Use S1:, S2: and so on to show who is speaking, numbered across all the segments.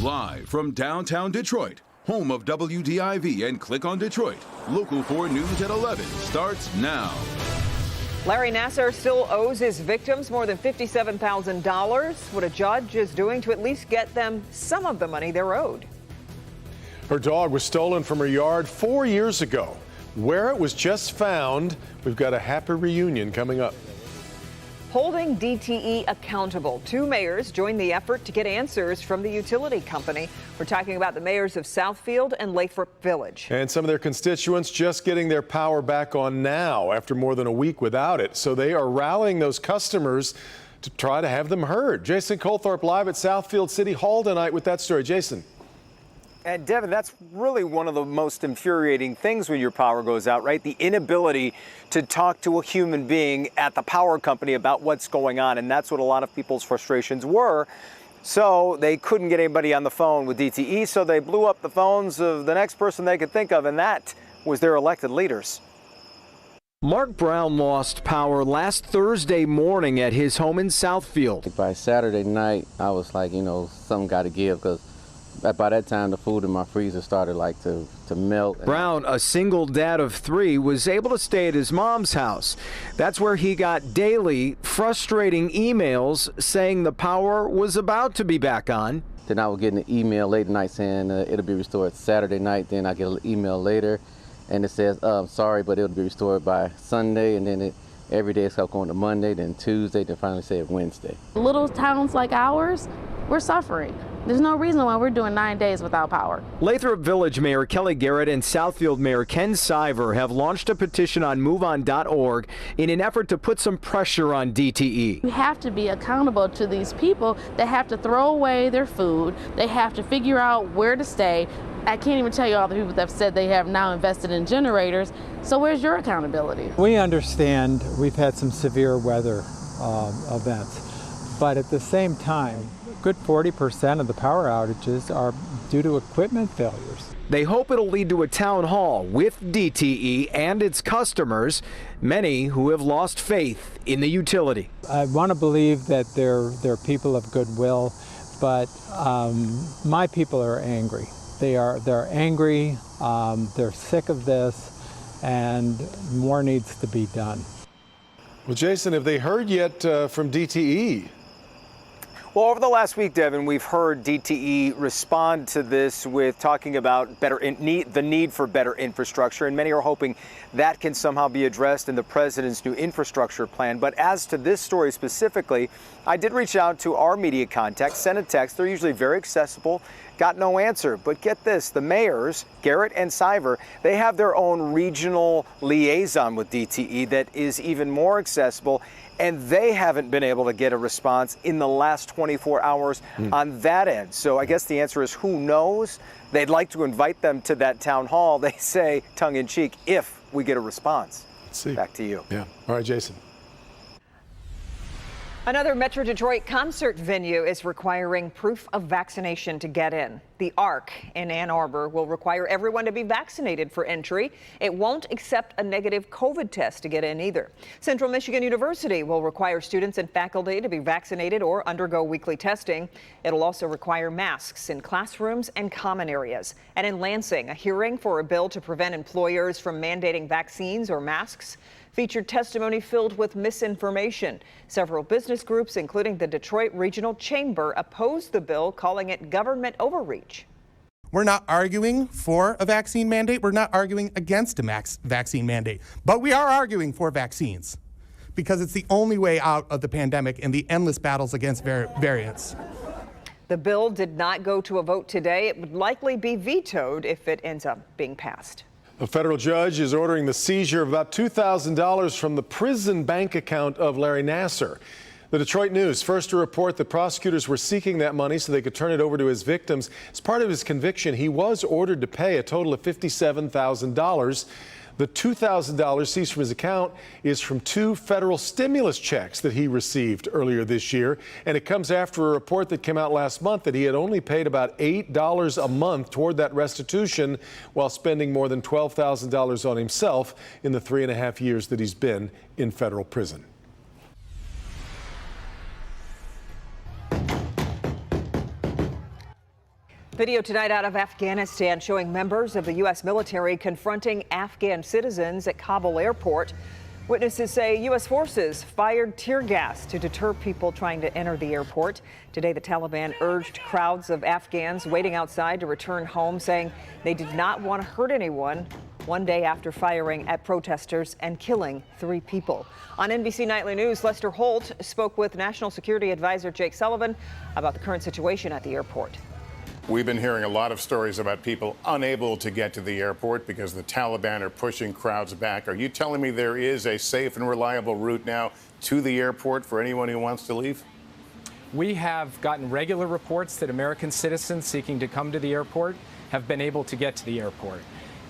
S1: Live from downtown Detroit, home of WDIV and Click on Detroit, Local 4 News at 11 starts now.
S2: Larry Nassar still owes his victims more than $57,000. What a judge is doing to at least get them some of the money they're owed.
S3: Her dog was stolen from her yard 4 years ago. Where it was just found, we've got a happy reunion coming up.
S2: Holding DTE accountable. Two mayors joined the effort to get answers from the utility company. We're talking about the mayors of Southfield and Lathrop Village.
S3: And some of their constituents just getting their power back on now after more than a week without it. So they are rallying those customers to try to have them heard. Jason Colthorpe live at Southfield City Hall tonight with that story. Jason.
S4: And Devin, that's really one of the most infuriating things when your power goes out, right? The inability to talk to a human being at the power company about what's going on. And that's what a lot of people's frustrations were. So they couldn't get anybody on the phone with DTE, so they blew up the phones of the next person they could think of, and that was their elected leaders.
S5: Mark Brown lost power last Thursday morning at his home in Southfield.
S6: By Saturday night, I was like, something got to give, because by that time the food in my freezer started to melt.
S5: Brown, a single dad of three, was able to stay at his mom's house. That's where he got daily frustrating emails saying the power was about to be back on.
S6: Then I would get an email late at night saying it'll be restored Saturday night. Then I get an email later and it says, sorry, but it'll be restored by Sunday. And then every day it's going to Monday, then Tuesday, then finally said Wednesday.
S7: Little towns like ours, we're suffering. There's no reason why we're doing 9 days without power.
S5: Lathrop Village Mayor Kelly Garrett and Southfield Mayor Ken Seizure have launched a petition on MoveOn.org in an effort to put some pressure on DTE.
S7: We have to be accountable to these people that have to throw away their food. They have to figure out where to stay. I can't even tell you all the people that have said they have now invested in generators. So where's your accountability?
S8: We understand we've had some severe weather events, but at the same time, good 40% of the power outages are due to equipment failures.
S5: They hope it'll lead to a town hall with DTE and its customers, many who have lost faith in the utility.
S8: I want to believe that they're people of goodwill, but my people are angry. They're angry, they're sick of this, and more needs to be done.
S3: Well, Jason, have they heard yet from DTE?
S4: Well, over the last week, Devin, we've heard DTE respond to this with talking about the need for better infrastructure, and many are hoping that can somehow be addressed in the president's new infrastructure plan. But as to this story specifically, I did reach out to our media contacts, sent a text. They're usually very accessible, got no answer. But get this, the mayors, Garrett and Seizure, they have their own regional liaison with DTE that is even more accessible. And they haven't been able to get a response in the last 24 hours on that end. So I guess the answer is who knows? They'd like to invite them to that town hall, they say, tongue in cheek, if we get a response.
S3: Let's see.
S4: Back to you.
S3: Yeah. All right, Jason.
S2: Another Metro Detroit concert venue is requiring proof of vaccination to get in. The Arc in Ann Arbor will require everyone to be vaccinated for entry. It won't accept a negative COVID test to get in either. Central Michigan University will require students and faculty to be vaccinated or undergo weekly testing. It'll also require masks in classrooms and common areas. And in Lansing, a hearing for a bill to prevent employers from mandating vaccines or masks featured testimony filled with misinformation. Several business groups, including the Detroit Regional Chamber, opposed the bill, calling it government overreach.
S9: We're not arguing for a vaccine mandate. We're not arguing against a vaccine mandate. But we are arguing for vaccines because it's the only way out of the pandemic and the endless battles against variants.
S2: The bill did not go to a vote today. It would likely be vetoed if it ends up being passed.
S3: A federal judge is ordering the seizure of about $2,000 from the prison bank account of Larry Nassar. The Detroit News first to report that prosecutors were seeking that money so they could turn it over to his victims. As part of his conviction, he was ordered to pay a total of $57,000. The $2,000 seized from his account is from 2 federal stimulus checks that he received earlier this year. And it comes after a report that came out last month that he had only paid about $8 a month toward that restitution while spending more than $12,000 on himself in the 3.5 years that he's been in federal prison.
S2: Video tonight out of Afghanistan showing members of the U.S. military confronting Afghan citizens at Kabul airport. Witnesses say U.S. forces fired tear gas to deter people trying to enter the airport. Today, the Taliban urged crowds of Afghans waiting outside to return home, saying they did not want to hurt anyone. One day after firing at protesters and killing 3 people. On NBC Nightly News, Lester Holt spoke with National Security Advisor Jake Sullivan about the current situation at the airport.
S10: We've been hearing a lot of stories about people unable to get to the airport because the Taliban are pushing crowds back. Are you telling me there is a safe and reliable route now to the airport for anyone who wants to leave?
S11: We have gotten regular reports that American citizens seeking to come to the airport have been able to get to the airport.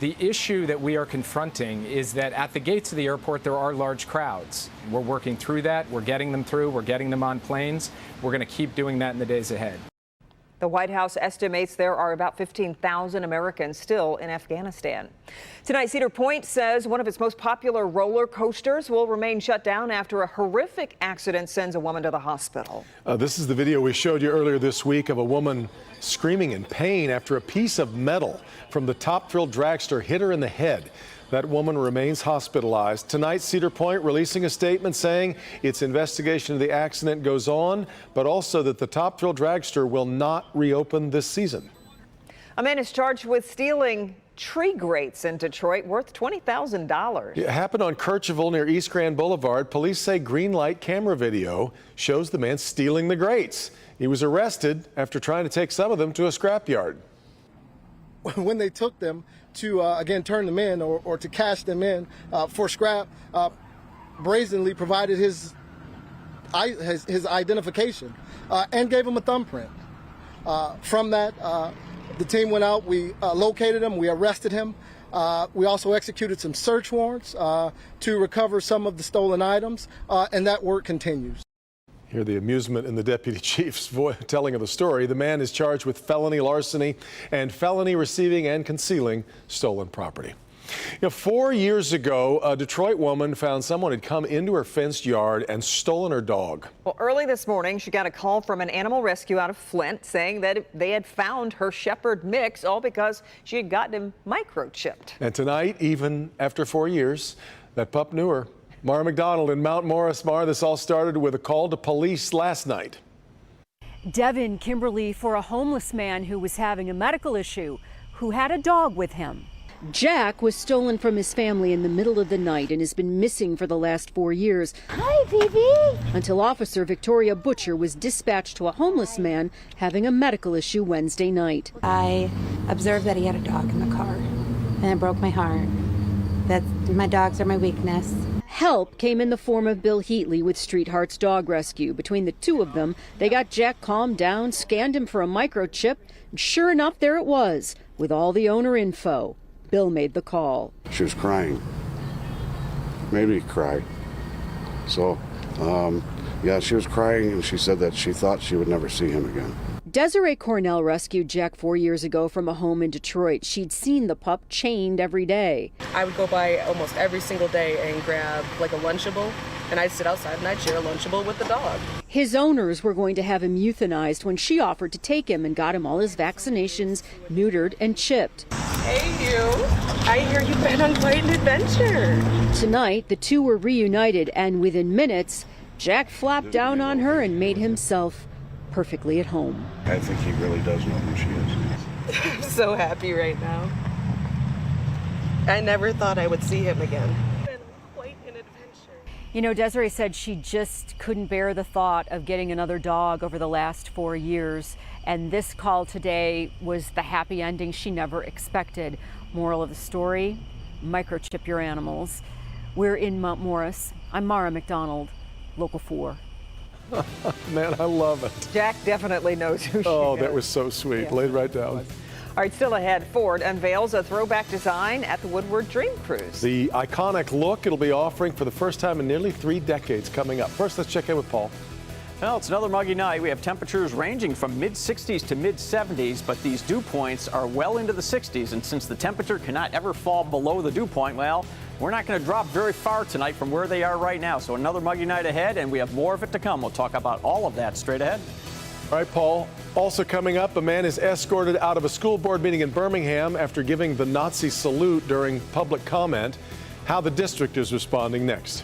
S11: The issue that we are confronting is that at the gates of the airport, there are large crowds. We're working through that. We're getting them through. We're getting them on planes. We're going to keep doing that in the days ahead.
S2: The White House estimates there are about 15,000 Americans still in Afghanistan. Tonight, Cedar Point says one of its most popular roller coasters will remain shut down after a horrific accident sends a woman to the hospital.
S3: This is the video we showed you earlier this week of a woman screaming in pain after a piece of metal from the Top Thrill dragster hit her in the head. That woman remains hospitalized. Tonight, Cedar Point releasing a statement saying its investigation of the accident goes on, but also that the Top Thrill dragster will not reopen this season.
S2: A man is charged with stealing tree grates in Detroit worth $20,000.
S3: It happened on Kercheval near East Grand Boulevard. Police say green light camera video shows the man stealing the grates. He was arrested after trying to take some of them to a scrapyard.
S12: When they took them to, again, turn them in or to cash them in for scrap, brazenly provided his identification and gave him a thumbprint. From that, the team went out, we located him, we arrested him. We also executed some search warrants to recover some of the stolen items, and that work continues.
S3: Hear the amusement in the deputy chief's telling of the story. The man is charged with felony larceny and felony receiving and concealing stolen property. 4 years ago, a Detroit woman found someone had come into her fenced yard and stolen her dog.
S2: Well, early this morning, she got a call from an animal rescue out of Flint saying that they had found her shepherd mix, all because she had gotten him microchipped.
S3: And tonight, even after 4 years, that pup knew her. Mara McDonald in Mount Morris. Mara, this all started with a call to police last night.
S13: Devin Kimberly for a homeless man who was having a medical issue, who had a dog with him.
S14: Jack was stolen from his family in the middle of the night and has been missing for the last 4 years.
S15: Hi, baby.
S14: Until Officer Victoria Butcher was dispatched to a homeless man having a medical issue Wednesday night.
S15: I observed that he had a dog in the car, and it broke my heart. My dogs are my weakness.
S14: Help came in the form of Bill Heatley with Street Hearts Dog Rescue. Between the two of them, they got Jack calmed down, scanned him for a microchip, and sure enough, there it was, with all the owner info. Bill made the call.
S16: She was crying. Made me cry. So, yeah, she was crying, and she said that she thought she would never see him again.
S14: Desiree Cornell rescued Jack 4 years ago from a home in Detroit. She'd seen the pup chained every day.
S17: I would go by almost every single day and grab like a Lunchable, and I'd sit outside and I'd share a Lunchable with the dog.
S14: His owners were going to have him euthanized when she offered to take him and got him all his vaccinations, neutered and chipped.
S17: Hey you, I hear you've been on quite an adventure.
S14: Tonight, the two were reunited, and within minutes, Jack flopped down on her and made himself perfectly at home.
S16: I think he really does know who she is.
S17: I'm so happy right now. I never thought I would see him again. It's been quite an adventure.
S13: You know, Desiree said she just couldn't bear the thought of getting another dog over the last 4 years. And this call today was the happy ending she never expected. Moral of the story, microchip your animals. We're in Mount Morris. I'm Mara McDonald, Local 4.
S3: Man, I love it.
S2: Jack definitely knows who she is.
S3: Oh, that was so sweet.
S2: Yeah.
S3: Laid right down.
S2: All right, still ahead, Ford unveils a throwback design at the Woodward Dream Cruise.
S3: The iconic look it'll be offering for the first time in nearly 3 decades coming up. First, let's check in with Paul.
S18: Well, it's another muggy night. We have temperatures ranging from mid-60s to mid-70s, but these dew points are well into the 60s. And since the temperature cannot ever fall below the dew point, well, we're not going to drop very far tonight from where they are right now. So another muggy night ahead, and we have more of it to come. We'll talk about all of that straight ahead.
S3: All right, Paul. Also coming up, a man is escorted out of a school board meeting in Birmingham after giving the Nazi salute during public comment. How the district is responding next.